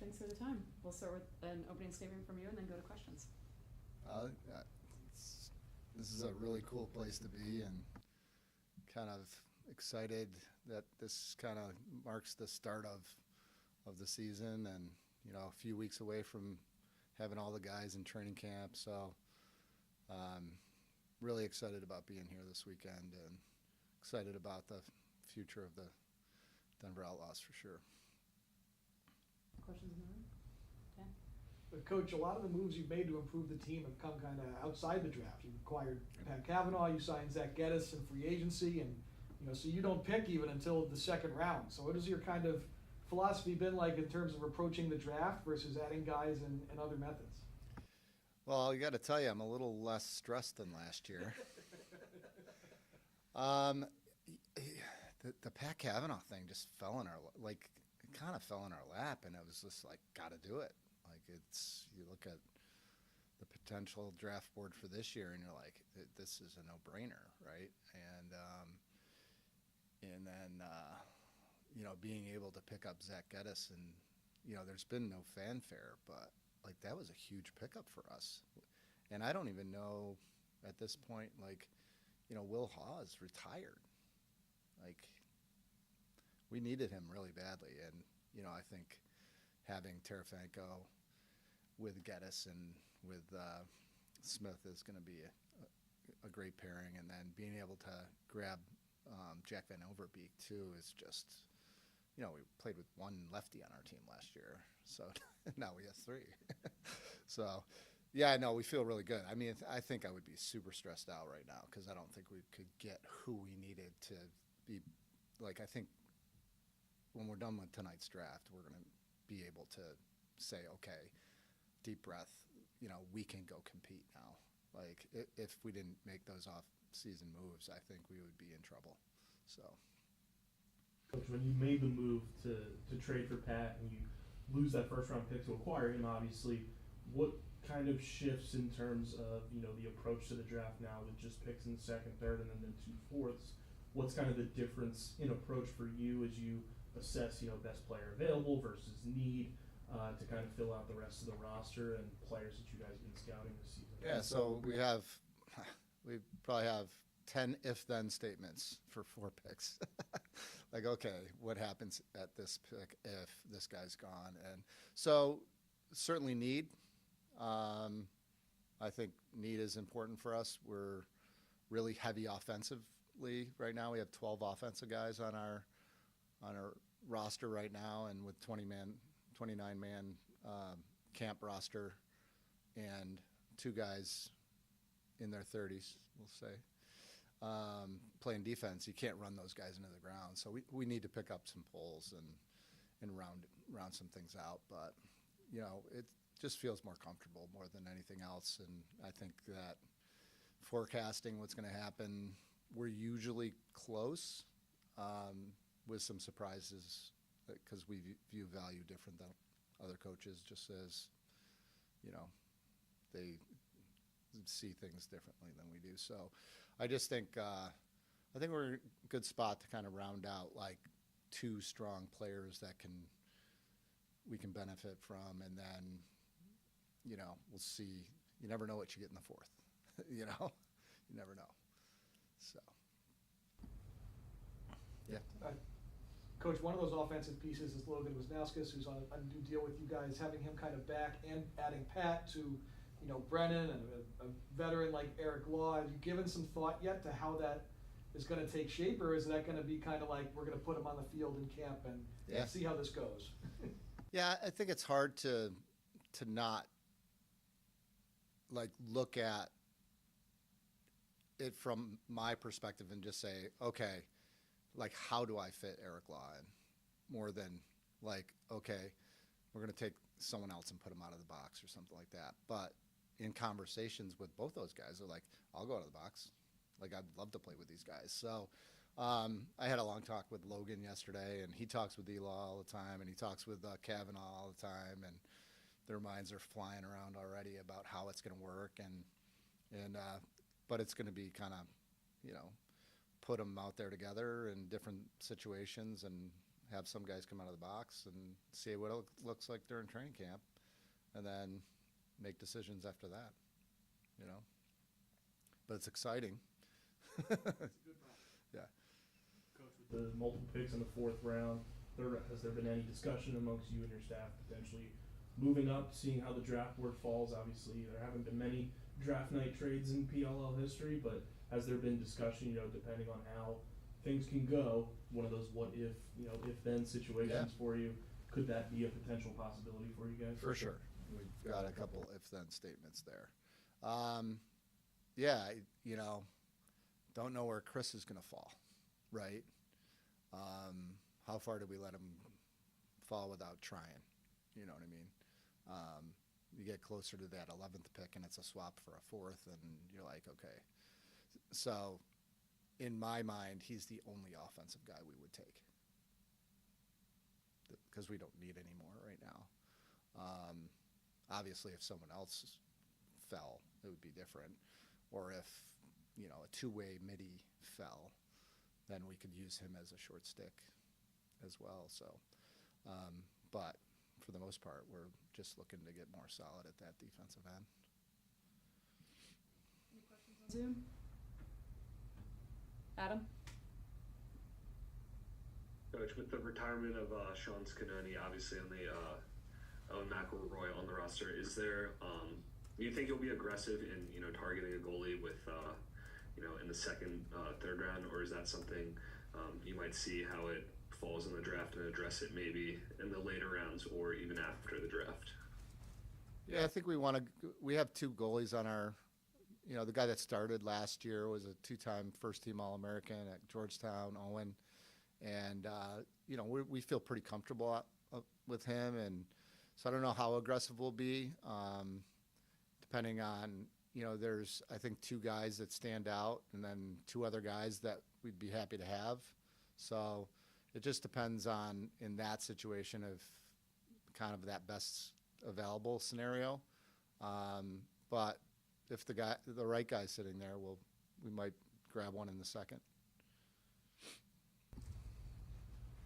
thanks for the time. We'll start with an opening statement from you and then go to questions. This is a really cool place to be, and kind of excited that this kind of marks the start of the season, and a few weeks away from having all the guys in training camp. So really excited about being here this weekend, and excited about the future of the Denver Outlaws for sure. Questions in the room? Dan? But Coach, a lot of the moves you've made to improve the team have come kind of outside the draft. You acquired Pat Cavanaugh, you signed Zach Geddes in free agency, and so you don't pick even until the second round. So what has your kind of philosophy been like in terms of approaching the draft versus adding guys and other methods? Well, I got to tell you, I'm a little less stressed than last year. The Pat Cavanaugh thing just fell in our it kind of fell in our lap, and it was just like, got to do it. You look at the potential draft board for this year, and you're like, this is a no-brainer, right? And then being able to pick up Zach Geddes, and there's been no fanfare, but that was a huge pickup for us. And I don't even know at this point, Will Hawes retired. We needed him really badly, and I think having Tarafanko with Geddes and with Smith is going to be a great pairing, and then being able to grab Jack Van Overbeek too is just, we played with one lefty on our team last year, so now we have three. So, yeah, no, we feel really good. I mean, I think I would be super stressed out right now because I don't think we could get who we needed to be. I think when we're done with tonight's draft, we're going to be able to say, okay, deep breath, we can go compete now. If we didn't make those off-season moves, I think we would be in trouble. So, Coach, when you made the move to trade for Pat and you lose that first-round pick to acquire him, obviously, what kind of shifts in terms of the approach to the draft now with just picks in the second, third, and then the 2 fourths? What's kind of the difference in approach for you as you assess best player available versus need to kind of fill out the rest of the roster and players that you guys have been scouting this season? Yeah, so we probably have 10 if-then statements for 4 picks. Okay, what happens at this pick if this guy's gone? And so certainly need. I think need is important for us. We're really heavy offensively right now. We have 12 offensive guys on our roster right now, and with 29-man camp roster, and 2 guys in their 30s, we'll say, playing defense. You can't run those guys into the ground. So we need to pick up some poles and round some things out. But, it just feels more comfortable more than anything else. And I think that forecasting what's going to happen, we're usually close with some surprises because we view value different than other coaches, just as, they see things differently than we do. So I just think we're in a good spot to kind of round out 2 strong players that we can benefit from, and then we'll see. You never know what you get in the 4th. You never know. So yeah. Coach, one of those offensive pieces is Logan Wisnauskas, who's on a new deal with you guys. Having him kind of back and adding Pat to Brennan and a veteran like Eric Law, have you given some thought yet to how that is going to take shape, or is that going to be kind of we're going to put him on the field in camp and see how this goes? Yeah, I think it's hard to not look at it from my perspective and just say, okay, how do I fit Eric Law in? More than okay, we're going to take someone else and put him out of the box or something like that. But in conversations with both those guys, they're like, I'll go out of the box. I'd love to play with these guys. So I had a long talk with Logan yesterday, and he talks with Eli all the time, and he talks with Cavanaugh all the time, and their minds are flying around already about how it's going to work, but it's going to be kind of, put them out there together in different situations and have some guys come out of the box and see what it looks like during training camp, and then make decisions after that, you know. But it's exciting. It's a good problem. Yeah. Coach, with the multiple picks in the fourth round, has there been any discussion amongst you and your staff potentially moving up, seeing how the draft board falls? Obviously, there haven't been many draft night trades in PLL history, but has there been discussion, you know, depending on how things can go, one of those what if, you know, if then situations for you, could that be a potential possibility for you guys? For sure. We've got a couple if-then statements there. Yeah, you know, don't know where Chris is going to fall, right? How far do we let him fall without trying? You know what I mean? You get closer to that 11th pick and it's a swap for a 4th, and you're like, okay. So in my mind, he's the only offensive guy we would take because we don't need any more right now. Obviously, if someone else fell, it would be different. Or if, you know, a two-way midi fell, then we could use him as a short stick as well. So, but for the most part, we're just looking to get more solid at that defensive end. Any questions on Zoom? Adam? Coach, with the retirement of Sean Scanoni, obviously on the Owen McElroy on the roster, is there? Do you think you'll be aggressive in, you know, targeting a goalie with, you know, in the second, third round, or is that something you might see how it falls in the draft and address it maybe in the later rounds or even after the draft? Yeah, I think we have two goalies on our, you know, the guy that started last year was a two-time first-team All-American at Georgetown, Owen. And, you know, we feel pretty comfortable with him. And so I don't know how aggressive we'll be, depending on, you know, there's, I think, two guys that stand out and then two other guys that we'd be happy to have. So it just depends on, in that situation, of kind of that best available scenario. But if the right guy's sitting there, we might grab one in the second.